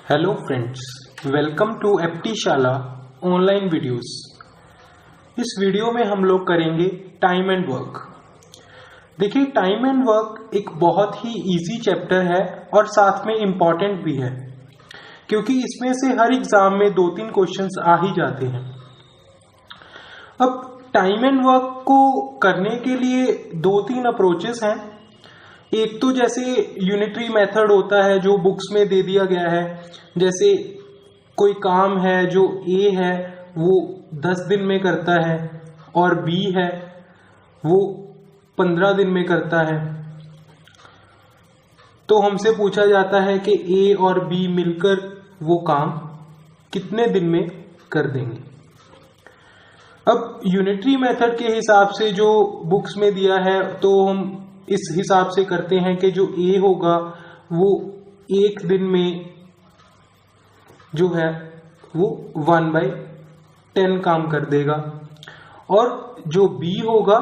Hello friends, welcome to Aptishala online videos. इस वीडियो में हम लोग करेंगे टाइम एंड वर्क। देखिए, टाइम एंड वर्क एक बहुत ही इजी चैप्टर है और साथ में इम्पॉर्टेंट भी है, क्योंकि इसमें से हर एग्जाम में 2-3 क्वेश्चंस आ ही जाते हैं। अब टाइम एंड वर्क को करने के लिए 2-3 अप्रोचेस हैं। एक तो जैसे यूनिटरी मेथड होता है जो बुक्स में दे दिया गया है, जैसे कोई काम है जो ए है वो 10 दिन में करता है और बी है वो 15 दिन में करता है। तो हमसे पूछा जाता है कि ए और बी मिलकर वो काम कितने दिन में कर देंगे। अब यूनिटरी मेथड के हिसाब से जो बुक्स में दिया है तो हम इस हिसाब से करते हैं कि जो ए होगा वो 1 दिन में जो है वो 1/10 काम कर देगा और जो बी होगा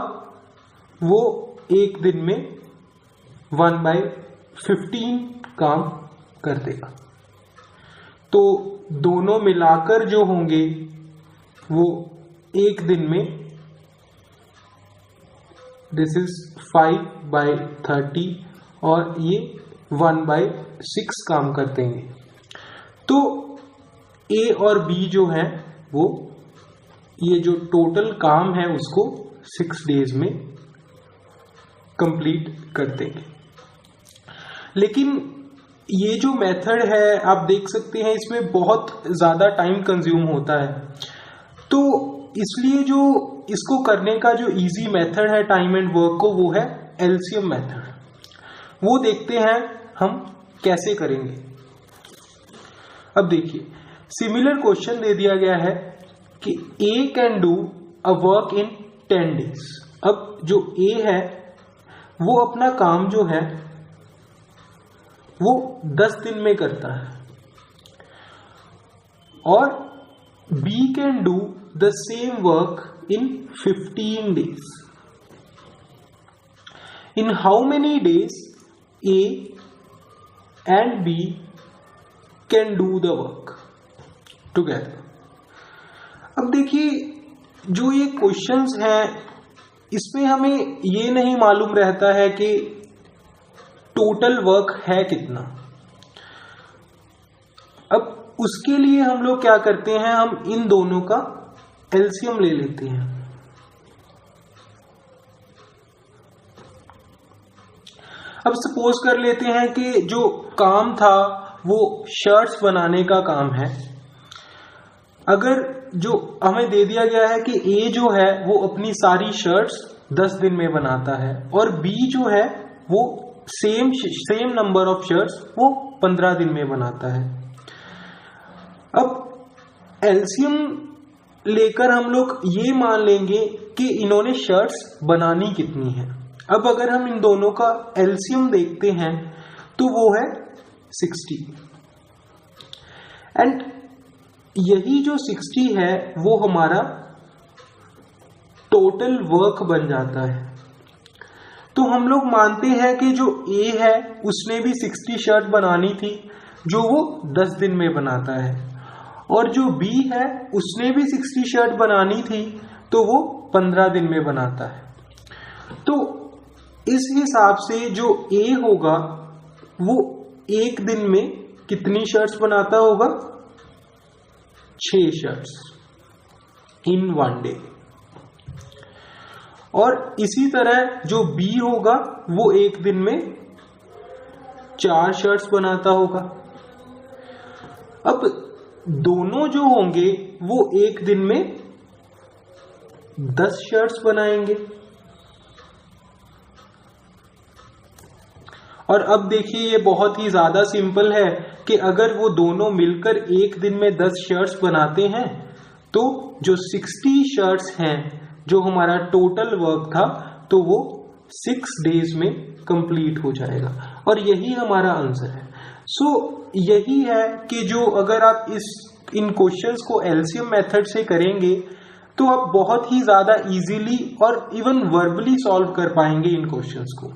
वो 1 दिन में 1/15 काम कर देगा। तो दोनों मिलाकर जो होंगे वो 1 दिन में दिस इज 5/30 और ये 1/6 काम कर देंगे। तो ए और बी जो है वो ये जो टोटल काम है उसको 6 डेज में कंप्लीट कर देंगे। लेकिन ये जो मेथड है आप देख सकते हैं इसमें बहुत ज्यादा टाइम कंज्यूम होता है, तो इसलिए जो इसको करने का जो इजी मेथड है टाइम एंड वर्क को वो है एलसीएम मेथड। वो देखते हैं हम कैसे करेंगे। अब देखिए, सिमिलर क्वेश्चन दे दिया गया है कि A can do a work in 10 days. अब जो ए है वो अपना काम जो है वो 10 दिन में करता है और B can do the same work in 15 days. In how many days A and B can do the work together? अब देखिए, जो ये क्वेश्चंस हैं इसमें हमें ये नहीं मालूम रहता है कि टोटल वर्क है कितना। अब उसके लिए हम लोग क्या करते हैं, हम इन दोनों का एलसीएम ले लेते हैं। अब सपोज कर लेते हैं कि जो काम था वो शर्ट्स बनाने का काम है। अगर जो हमें दे दिया गया है कि ए जो है वो अपनी सारी शर्ट्स 10 दिन में बनाता है और बी जो है वो सेम नंबर ऑफ शर्ट्स वो 15 दिन में बनाता है। अब एलसीएम लेकर हम लोग ये मान लेंगे कि इन्होंने शर्ट्स बनानी कितनी है। अब अगर हम इन दोनों का एलसीएम देखते हैं तो वो है 60 एंड यही जो 60 है वो हमारा टोटल वर्क बन जाता है। तो हम लोग मानते हैं कि जो ए है उसने भी 60 शर्ट बनानी थी जो वो 10 दिन में बनाता है और जो बी है उसने भी 60 शर्ट बनानी थी तो वो 15 दिन में बनाता है। तो इस हिसाब से जो ए होगा वो 1 दिन में कितनी शर्ट्स बनाता होगा, 6 शर्ट्स इन 1 डे। और इसी तरह जो बी होगा वो 1 दिन में 4 शर्ट्स बनाता होगा। अब दोनों जो होंगे वो 1 दिन में 10 शर्ट्स बनाएंगे। और अब देखिए, ये बहुत ही ज्यादा सिंपल है कि अगर वो दोनों मिलकर 1 दिन में 10 शर्ट्स बनाते हैं तो जो 60 शर्ट्स हैं जो हमारा टोटल वर्क था तो वो 6 डेज में कंप्लीट हो जाएगा और यही हमारा आंसर है। सो यही है कि जो अगर आप इन क्वेश्चंस को एलसीएम मेथड से करेंगे तो आप बहुत ही ज्यादा इजीली और इवन वर्बली सॉल्व कर पाएंगे इन क्वेश्चंस को।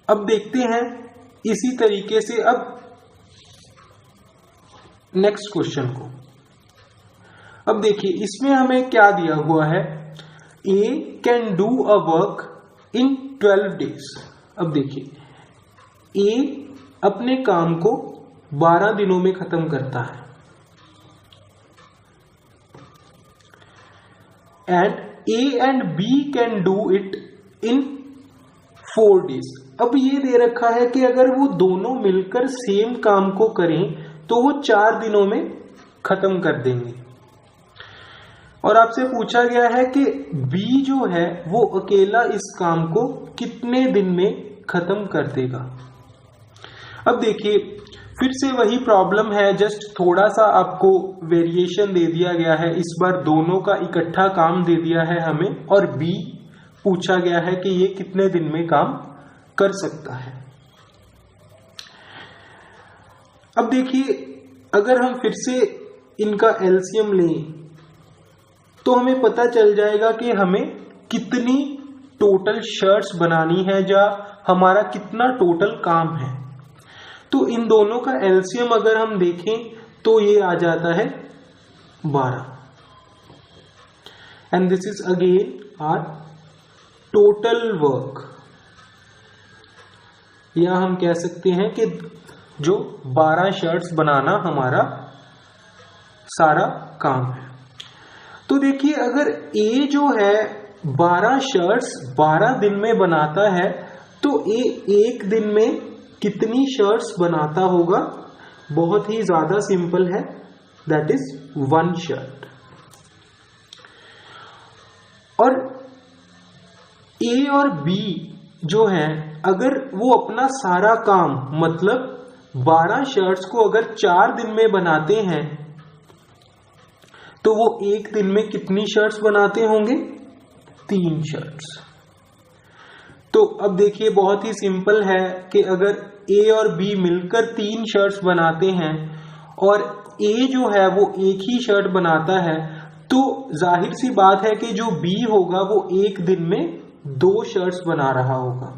अब देखते हैं इसी तरीके से अब नेक्स्ट क्वेश्चन को। अब देखिए इसमें हमें क्या दिया हुआ है, A can do a work in 12 days. अब देखिए ए अपने काम को 12 दिनों में खत्म करता है and A and B can do it in 4 days. अब ये दे रखा है कि अगर वो दोनों मिलकर सेम काम को करें तो वो 4 दिनों में खत्म कर देंगे। और आपसे पूछा गया है कि बी जो है वो अकेला इस काम को कितने दिन में खत्म कर देगा। अब देखिए फिर से वही प्रॉब्लम है, जस्ट थोड़ा सा आपको वेरिएशन दे दिया गया है। इस बार दोनों का इकट्ठा काम दे दिया है हमें और बी पूछा गया है कि ये कितने दिन में काम कर सकता है। अब देखिए अगर हम फिर से इनका एलसीएम लें तो हमें पता चल जाएगा कि हमें कितनी टोटल शर्ट्स बनानी है या हमारा कितना टोटल काम है। तो इन दोनों का एलसीएम अगर हम देखें तो ये आ जाता है 12 and this is again our total work, या हम कह सकते हैं कि जो 12 शर्ट्स बनाना हमारा सारा काम है। तो देखिए अगर ए जो है 12 शर्ट्स 12 दिन में बनाता है तो ए एक दिन में कितनी शर्ट्स बनाता होगा? बहुत ही ज्यादा सिंपल है, दैट इज 1 शर्ट। और ए और बी जो है अगर वो अपना सारा काम मतलब 12 शर्ट्स को अगर 4 दिन में बनाते हैं तो वो एक दिन में कितनी शर्ट्स बनाते होंगे? 3 शर्ट्स। तो अब देखिए बहुत ही सिंपल है कि अगर ए और बी मिलकर 3 शर्ट्स बनाते हैं और ए जो है वो एक ही शर्ट बनाता है तो जाहिर सी बात है कि जो बी होगा वो एक दिन में 2 शर्ट्स बना रहा होगा।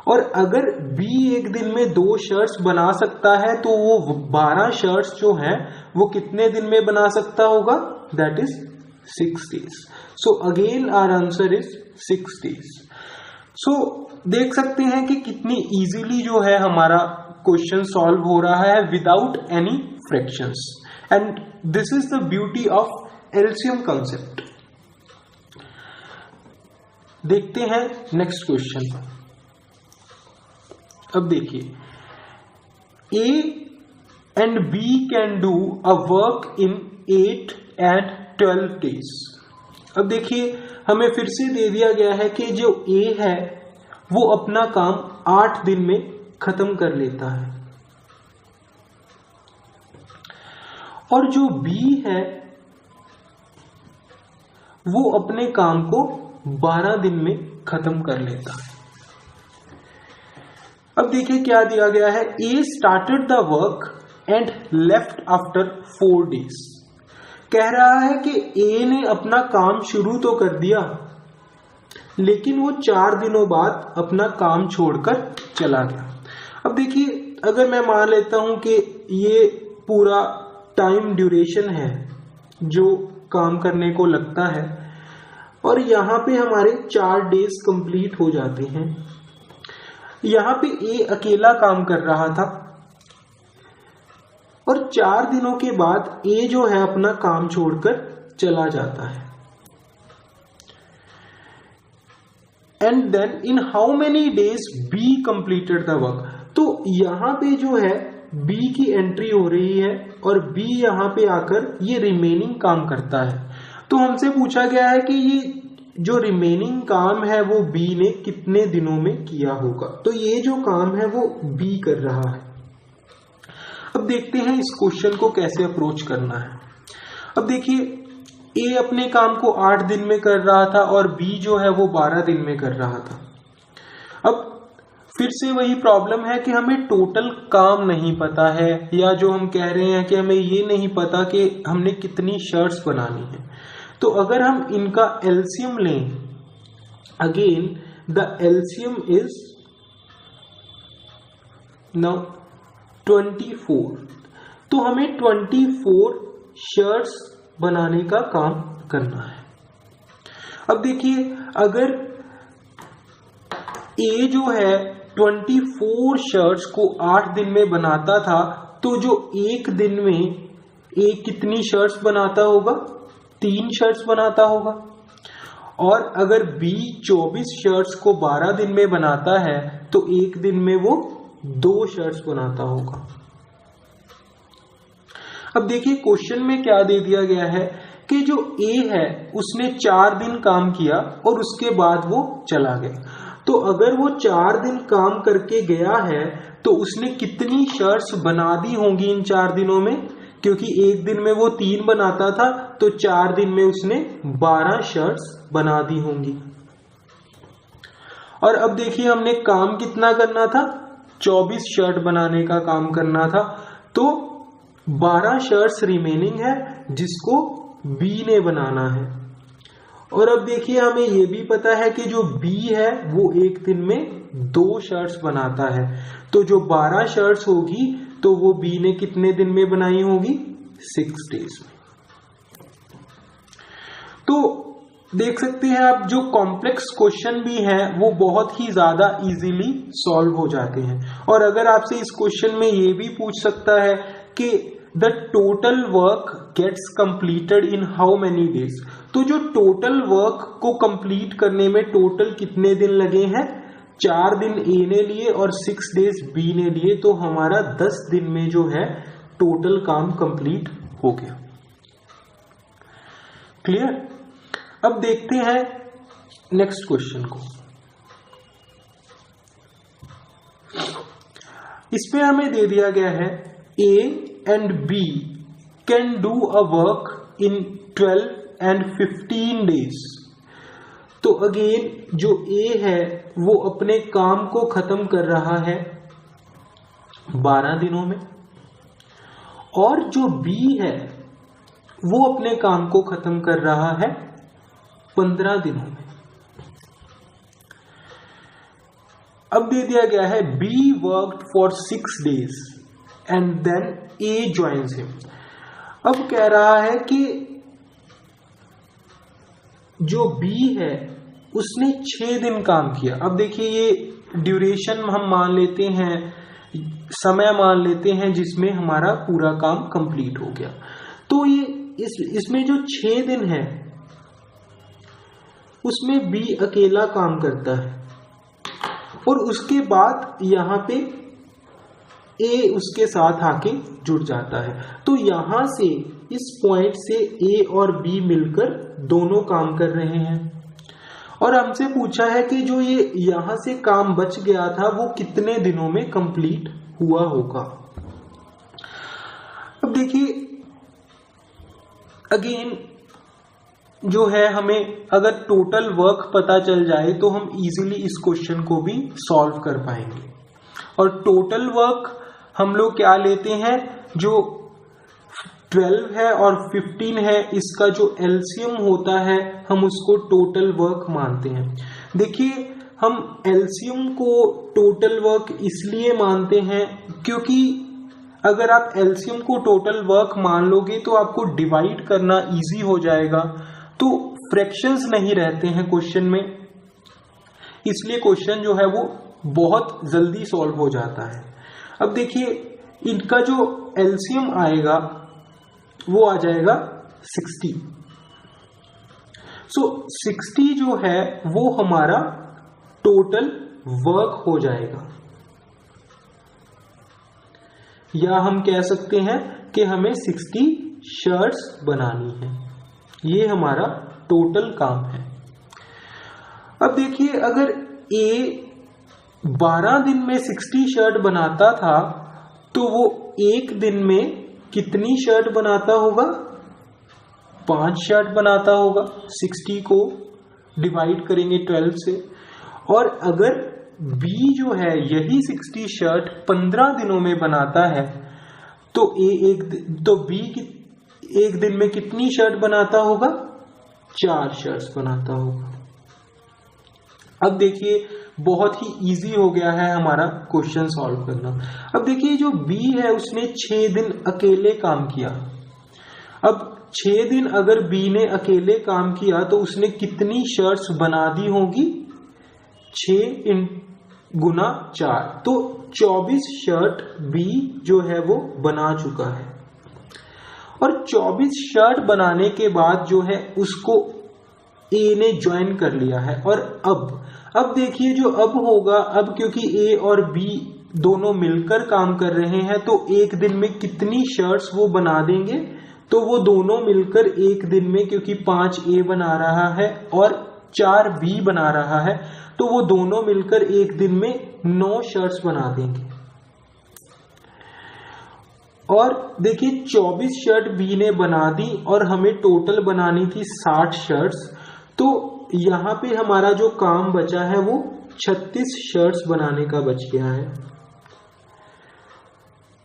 और अगर बी एक दिन में 2 शर्ट्स बना सकता है तो वो 12 शर्ट्स जो हैं वो कितने दिन में बना सकता होगा? That is 6 days. So again our answer is 6 days. So देख सकते हैं कि कितनी इजीली जो है हमारा क्वेश्चन सॉल्व हो रहा है without any fractions, and this is the beauty of LCM concept. देखते हैं नेक्स्ट क्वेश्चन। अब देखिए A and B can do a work in 8 and 12 days. अब देखिए हमें फिर से दे दिया गया है कि जो ए है वो अपना काम 8 दिन में खत्म कर लेता है और जो बी है वो अपने काम को 12 दिन में खत्म कर लेता है। अब देखिए क्या दिया गया है, A started the work and left after 4 days. कह रहा है कि ए ने अपना काम शुरू तो कर दिया लेकिन वो 4 दिनों बाद अपना काम छोड़कर चला गया। अब देखिए अगर मैं मान लेता हूं कि ये पूरा टाइम ड्यूरेशन है जो काम करने को लगता है और यहां पे हमारे 4 डेज कंप्लीट हो जाते हैं। यहां पे ए अकेला काम कर रहा था और 4 दिनों के बाद ए जो है अपना काम छोड़कर चला जाता है। And then in how many days B completed the work. तो यहां पे जो है बी की एंट्री हो रही है और बी यहां पे आकर ये रिमेनिंग काम करता है। तो हमसे पूछा गया है कि ये जो रिमेनिंग काम है वो बी ने कितने दिनों में किया होगा। तो ये जो काम है वो बी कर रहा है। अब देखते हैं इस क्वेश्चन को कैसे अप्रोच करना है। अब देखिए ए अपने काम को 8 दिन में कर रहा था और बी जो है वो 12 दिन में कर रहा था। अब फिर से वही प्रॉब्लम है कि हमें टोटल काम नहीं पता है, या जो हम कह रहे हैं कि हमें ये नहीं पता कि हमने कितनी शर्ट्स बनानी है। तो अगर हम इनका एलसीएम लें, again the LCM is now 24। तो हमें 24 शर्ट्स बनाने का काम करना है। अब देखिए, अगर ए जो है 24 शर्ट्स को 8 दिन में बनाता था, तो जो एक दिन में ए कितनी शर्ट्स बनाता होगा? 3 शर्ट्स बनाता होगा। और अगर बी 24 शर्ट्स को 12 दिन में बनाता है, तो एक दिन में वो 2 शर्ट्स बनाता होगा। अब देखिए, क्वेश्चन में क्या दे दिया गया है कि जो ए है उसने 4 दिन काम किया और उसके बाद वो चला गया। तो अगर वो 4 दिन काम करके गया है तो उसने कितनी शर्ट्स बना दी होंगी इन 4 दिनों में? क्योंकि एक दिन में वो 3 बनाता था, तो 4 दिन में उसने 12 शर्ट्स बना दी होंगी। और अब देखिए, हमने काम कितना करना था? 24 शर्ट बनाने का काम करना था। तो 12 शर्ट्स रिमेनिंग है जिसको बी ने बनाना है। और अब देखिए, हमें यह भी पता है कि जो बी है वो एक दिन में 2 शर्ट्स बनाता है। तो जो 12 शर्ट्स होगी तो वो बी ने कितने दिन में बनाई होगी? 6 डेज में। तो देख सकते हैं आप, जो कॉम्प्लेक्स क्वेश्चन भी हैं वो बहुत ही ज्यादा इजीली सॉल्व हो जाते हैं। और अगर आपसे इस क्वेश्चन में ये भी पूछ सकता है कि the total work gets completed in how many days, तो जो टोटल वर्क को कंप्लीट करने में टोटल कितने दिन लगे हैं? 4 दिन ए ने लिए और 6 डेज बी ने लिए। तो हमारा 10 दिन में जो है टोटल काम कंप्लीट हो गया। क्लियर? अब देखते हैं नेक्स्ट क्वेश्चन को। इसमें हमें दे दिया गया है A and B can do a work in 12 and 15 days। तो अगेन जो ए है वो अपने काम को खत्म कर रहा है 12 दिनों में, और जो बी है वो अपने काम को खत्म कर रहा है 15 दिनों में। अब दे दिया गया है B worked for 6 days and then A joins him. अब कह रहा है कि जो बी है उसने 6 दिन काम किया। अब देखिए, ये ड्यूरेशन हम मान लेते हैं, समय मान लेते हैं जिसमें हमारा पूरा काम कंप्लीट हो गया। तो ये इसमें जो 6 दिन है उसमें बी अकेला काम करता है, और उसके बाद यहां पे ए उसके साथ आके जुड़ जाता है। तो यहां से, इस पॉइंट से ए और बी मिलकर दोनों काम कर रहे हैं। और हमसे पूछा है कि जो ये यहां से काम बच गया था वो कितने दिनों में कंप्लीट हुआ होगा। अब देखिए, अगेन जो है, हमें अगर टोटल वर्क पता चल जाए तो हम इजीली इस क्वेश्चन को भी सॉल्व कर पाएंगे। और टोटल वर्क हम लोग क्या लेते हैं? जो 12 है और 15 है, इसका जो एलसीएम होता है हम उसको टोटल वर्क मानते हैं। देखिए, हम एलसीएम को टोटल वर्क इसलिए मानते हैं क्योंकि अगर आप एलसीएम को टोटल वर्क मान लोगे तो आपको डिवाइड करना इजी हो जाएगा। तो फ्रैक्शंस नहीं रहते हैं क्वेश्चन में, इसलिए क्वेश्चन जो है वो बहुत जल्दी सॉल्व हो जाता है। अब देखिए, इनका जो एलसीएम आएगा वो आ जाएगा 60। सो 60 जो है वो हमारा टोटल वर्क हो जाएगा, या हम कह सकते हैं कि हमें 60 शर्ट्स बनानी है। ये हमारा टोटल काम है। अब देखिए, अगर ए 12 दिन में 60 शर्ट बनाता था तो वो एक दिन में कितनी शर्ट बनाता होगा? 5 शर्ट बनाता होगा। 60 को डिवाइड करेंगे 12 से। और अगर बी जो है यही 60 शर्ट 15 दिनों में बनाता है तो बी एक दिन में कितनी शर्ट बनाता होगा? 4 शर्ट्स बनाता होगा। अब देखिए, बहुत ही इजी हो गया है हमारा क्वेश्चन सॉल्व करना। अब देखिए जो बी है उसने 6 दिन अकेले काम किया। अब 6 दिन अगर बी ने अकेले काम किया तो उसने कितनी शर्ट्स बना दी होगी? 6 गुना 4, तो 24 शर्ट बी जो है वो बना चुका है। और 24 शर्ट बनाने के बाद जो है उसको ए ने ज्वाइन कर लिया है। और अब देखिए जो अब होगा, अब क्योंकि ए और बी दोनों मिलकर काम कर रहे हैं तो एक दिन में कितनी शर्ट्स वो बना देंगे? तो वो दोनों मिलकर एक दिन में, क्योंकि 5 ए बना रहा है और 4 बी बना रहा है, तो वो दोनों मिलकर एक दिन में 9 शर्ट्स बना देंगे। और देखिए 24 शर्ट बी ने बना दी और हमें टोटल बनानी थी 60 शर्ट्स, तो यहां पे हमारा जो काम बचा है वो 36 शर्ट्स बनाने का बच गया है।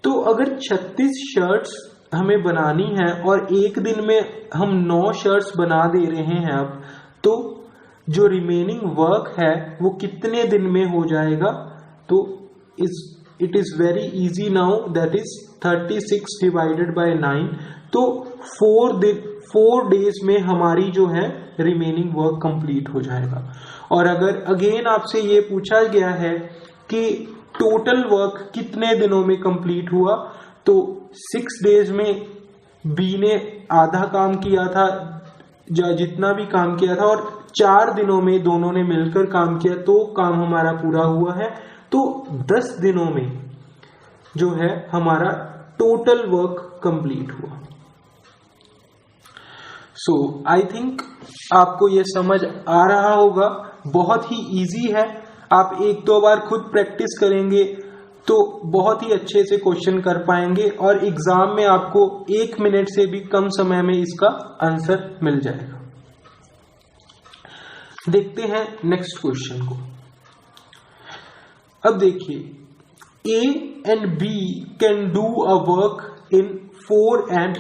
तो अगर 36 शर्ट्स हमें बनानी है और एक दिन में हम 9 शर्ट्स बना दे रहे हैं अब, तो जो रिमेनिंग वर्क है वो कितने दिन में हो जाएगा? तो it is very easy now, that is 36 divided by 9। तो 4 डेज में हमारी जो है रिमेनिंग वर्क कंप्लीट हो जाएगा। और अगर अगेन आपसे ये पूछा गया है कि टोटल वर्क कितने दिनों में कंप्लीट हुआ, तो 6 डेज में बी ने आधा काम किया था, जितना भी काम किया था, और 4 दिनों में दोनों ने मिलकर काम किया, तो काम हमारा पूरा हुआ है। तो 10 दिनों में जो है हमारा टोटल वर्क कंप्लीट हुआ। सो आई थिंक आपको ये समझ आ रहा होगा, बहुत ही इजी है। आप 1-2 बार खुद प्रैक्टिस करेंगे तो बहुत ही अच्छे से क्वेश्चन कर पाएंगे और एग्जाम में आपको 1 मिनट से भी कम समय में इसका आंसर मिल जाएगा। देखते हैं नेक्स्ट क्वेश्चन को। अब देखिए, A and B can do a work in 4 and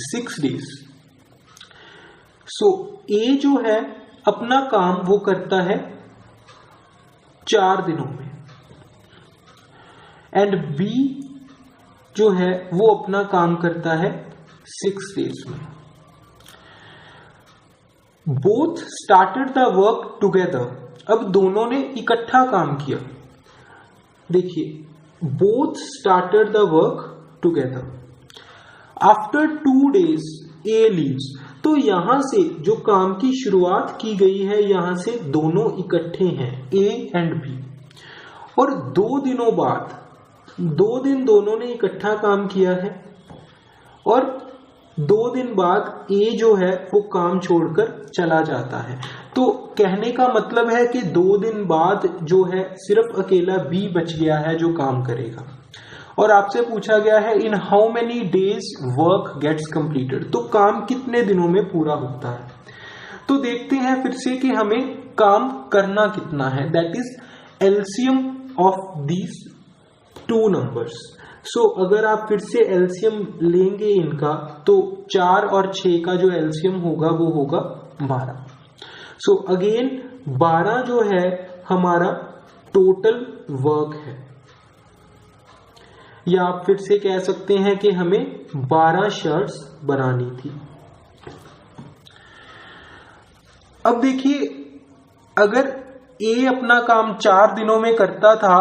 6 days. So A जो है अपना काम वो करता है 4 दिनों में, एंड B जो है वो अपना काम करता है 6 डेज में। Both started the work together. अब दोनों ने इकट्ठा काम किया। देखिए, both started the work together. After 2 days A leaves. तो यहां से जो काम की शुरुआत की गई है, यहां से दोनों इकट्ठे हैं, ए एंड बी। और 2 दिनों बाद, 2 दिन दोनों ने इकट्ठा काम किया है, और 2 दिन बाद ए जो है वो काम छोड़कर चला जाता है। तो कहने का मतलब है कि 2 दिन बाद जो है सिर्फ अकेला बी बच गया है जो काम करेगा। और आपसे पूछा गया है in how many days work gets completed, तो काम कितने दिनों में पूरा होता है। तो देखते हैं फिर से कि हमें काम करना कितना है, that is LCM of these 2 numbers. So अगर आप फिर से एलसीएम लेंगे इनका, तो 4 और 6 का जो एलसीएम होगा वो होगा 12। सो अगेन 12 जो है हमारा टोटल वर्क है, या आप फिर से कह सकते हैं कि हमें 12 शर्ट्स बनानी थी। अब देखिए, अगर ए अपना काम 4 दिनों में करता था,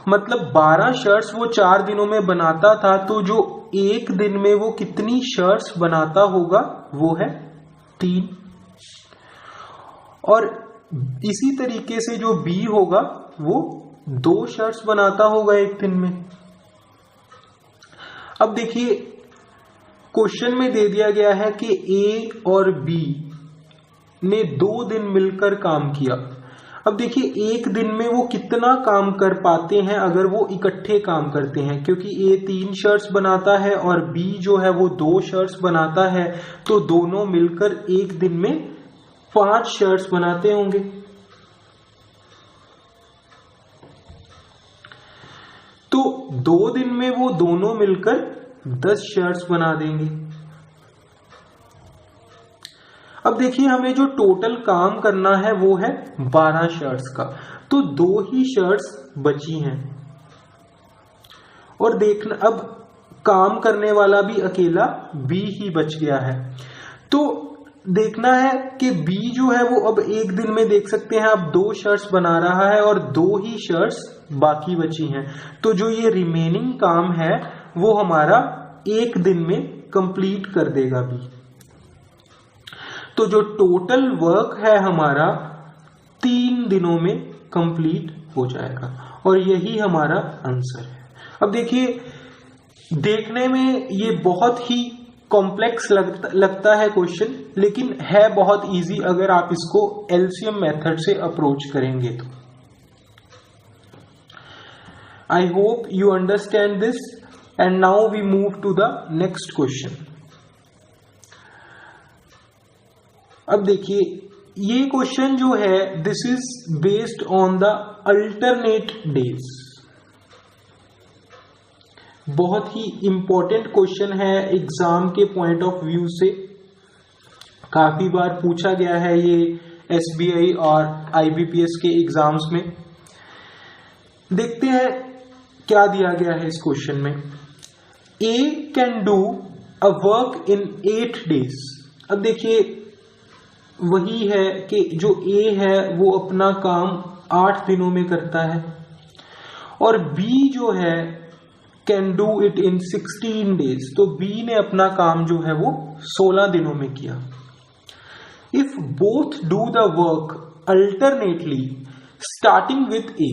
मतलब 12 शर्ट्स वो 4 दिनों में बनाता था, तो जो एक दिन में वो कितनी शर्ट्स बनाता होगा वो है 3। और इसी तरीके से जो बी होगा वो 2 शर्ट्स बनाता होगा एक दिन में। अब देखिए, क्वेश्चन में दे दिया गया है कि ए और बी ने 2 दिन मिलकर काम किया। अब देखिए, एक दिन में वो कितना काम कर पाते हैं अगर वो इकट्ठे काम करते हैं, क्योंकि ए 3 शर्ट्स बनाता है और बी जो है वो 2 शर्ट्स बनाता है, तो दोनों मिलकर एक दिन में 5 शर्ट्स बनाते होंगे। तो 2 दिन में वो दोनों मिलकर 10 शर्ट्स बना देंगे। अब देखिए हमें जो टोटल काम करना है वो है 12 शर्ट्स का, तो 2 ही शर्ट्स बची हैं। और देखना अब काम करने वाला भी अकेला बी ही बच गया है। तो देखना है कि बी जो है वो अब एक दिन में देख सकते हैं आप 2 शर्ट्स बना रहा है और 2 ही शर्ट्स बाकी बची हैं। तो जो ये रिमेनिंग काम है वो हमारा एक दिन में कंप्लीट कर देगा बी। तो जो टोटल वर्क है हमारा 3 दिनों में कंप्लीट हो जाएगा और यही हमारा आंसर है। अब देखिए देखने में ये बहुत ही कॉम्प्लेक्स लगता है क्वेश्चन, लेकिन है बहुत इजी अगर आप इसको एलसीएम मेथड से अप्रोच करेंगे तो। I hope you understand this and now we move to the next question. अब देखिए ये क्वेश्चन जो है this is based on the alternate days. बहुत ही इंपॉर्टेंट क्वेश्चन है एग्जाम के पॉइंट ऑफ व्यू से, काफी बार पूछा गया है ये एसबीआई और आईबीपीएस के एग्जाम्स में। देखते हैं क्या दिया गया है इस क्वेश्चन में। A can do a work in 8 days। अब देखिए वही है कि जो ए है वो अपना काम 8 दिनों में करता है और बी जो है can do it in 16 days। तो बी ने अपना काम जो है वो 16 दिनों में किया। If both do the work alternately starting with A.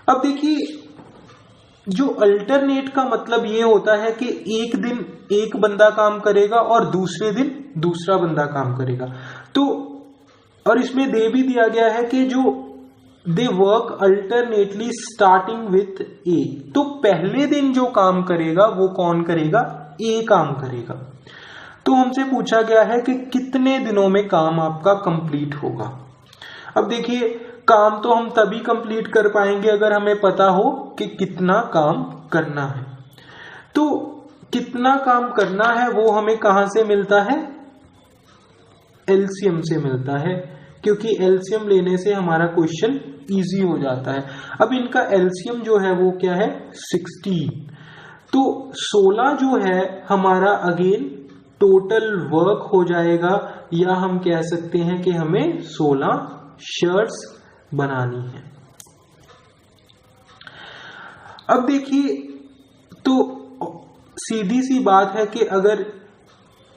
अब देखिए जो अल्टरनेट का मतलब ये होता है कि एक दिन एक बंदा काम करेगा और दूसरे दिन दूसरा बंदा काम करेगा। तो और इसमें दे भी दिया गया है कि जो they work alternately starting with A. तो पहले दिन जो काम करेगा वो कौन करेगा? ए काम करेगा। तो हमसे पूछा गया है कि कितने दिनों में काम आपका कंप्लीट होगा। अब देखिए काम तो हम तभी कंप्लीट कर पाएंगे अगर हमें पता हो कि कितना काम करना है। तो कितना काम करना है वो हमें कहां से मिलता है? एलसीएम से मिलता है, क्योंकि एलसीएम लेने से हमारा क्वेश्चन इजी हो जाता है। अब इनका एलसीएम जो है वो क्या है? 16। तो 16 जो है हमारा अगेन टोटल वर्क हो जाएगा, या हम कह सकते हैं कि हमें 16 शर्ट्स बनानी है। अब देखिए तो सीधी सी बात है कि अगर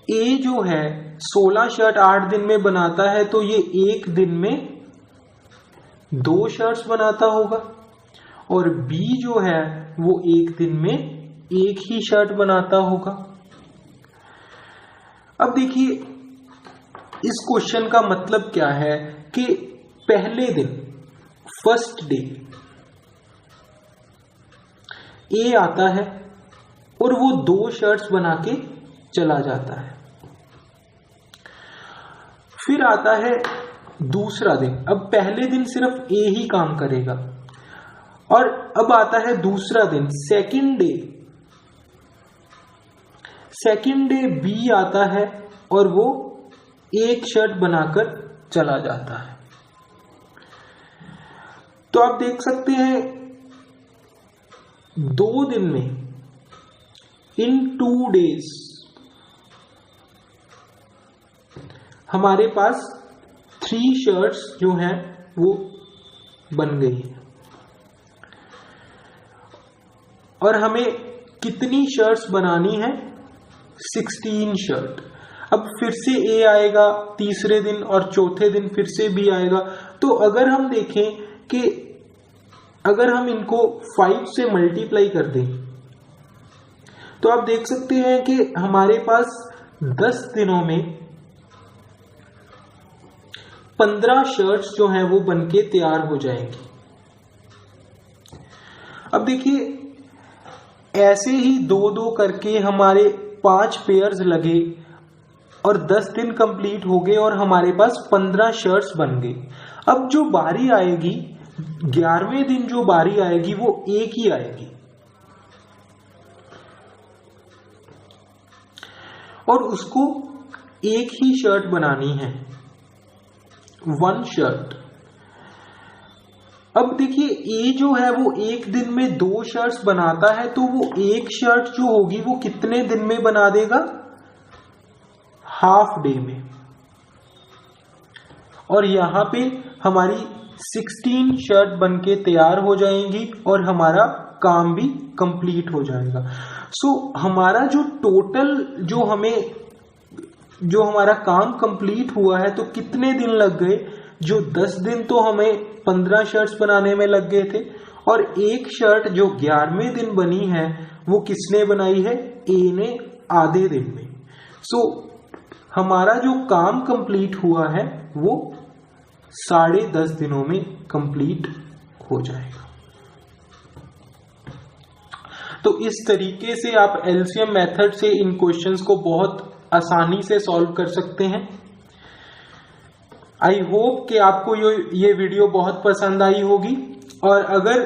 ए जो है 16 शर्ट 8 दिन में बनाता है तो ये एक दिन में 2 शर्ट्स बनाता होगा, और बी जो है वो एक दिन में 1 ही शर्ट बनाता होगा। अब देखिए इस क्वेश्चन का मतलब क्या है कि पहले दिन फर्स्ट डे ए आता है और वो 2 शर्ट्स बना के चला जाता है। फिर आता है दूसरा दिन। अब पहले दिन सिर्फ ए ही काम करेगा, और अब आता है दूसरा दिन second day. Second day B आता है और वो 1 शर्ट बनाकर चला जाता है। तो आप देख सकते हैं 2 दिन में इन 2 days हमारे पास 3 शर्ट्स जो हैं वो बन गई हैं। और हमें कितनी शर्ट्स बनानी है? 16 शर्ट। अब फिर से ए आएगा तीसरे दिन और चौथे दिन फिर से बी आएगा। तो अगर हम देखें कि अगर हम इनको 5 से मल्टीप्लाई कर दें तो आप देख सकते हैं कि हमारे पास 10 दिनों में 15 शर्ट्स जो हैं वो बनके तैयार हो जाएंगी। अब देखिए ऐसे ही 2-2 करके हमारे 5 पेयर्स लगे और 10 दिन कंप्लीट हो गए और हमारे पास 15 शर्ट्स बन गए। अब जो बारी आएगी 11वें दिन जो बारी आएगी वो एक ही आएगी, और उसको एक ही शर्ट बनानी है, 1 शर्ट। अब देखिए ए जो है वो एक दिन में 2 शर्ट्स बनाता है, तो वो एक शर्ट जो होगी वो कितने दिन में बना देगा? हाफ डे में। और यहां पे हमारी 16 शर्ट बनके तैयार हो जाएंगी और हमारा काम भी कंप्लीट हो जाएगा। सो हमारा जो टोटल जो हमारा काम कंप्लीट हुआ है, तो कितने दिन लग गए? जो 10 दिन तो हमें 15 शर्ट्स बनाने में लग गए थे, और एक शर्ट जो 11वें दिन बनी है वो किसने बनाई है? ए ने आधे दिन में। सो हमारा जो काम कंप्लीट हुआ है वो 10.5 दिनों में कंप्लीट हो जाएगा। तो इस तरीके से आप एलसीएम मेथड से इन क्वेश्चंस को बहुत आसानी से सॉल्व कर सकते हैं। आई होप कि आपको ये वीडियो बहुत पसंद आई होगी, और अगर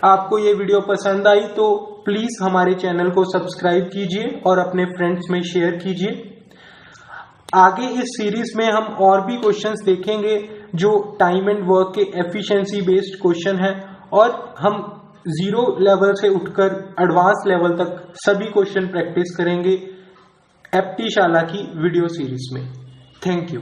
आपको ये वीडियो पसंद आई तो प्लीज हमारे चैनल को सब्सक्राइब कीजिए और अपने फ्रेंड्स में शेयर कीजिए। आगे इस सीरीज में हम और भी क्वेश्चंस देखेंगे जो टाइम एंड वर्क के एफिशिएंसी बेस्ड क्वेश्चन है, और हम 0 लेवल से उठकर एडवांस लेवल तक सभी क्वेश्चन प्रैक्टिस करेंगे एप्टी शाला की वीडियो सीरीज में। Thank you.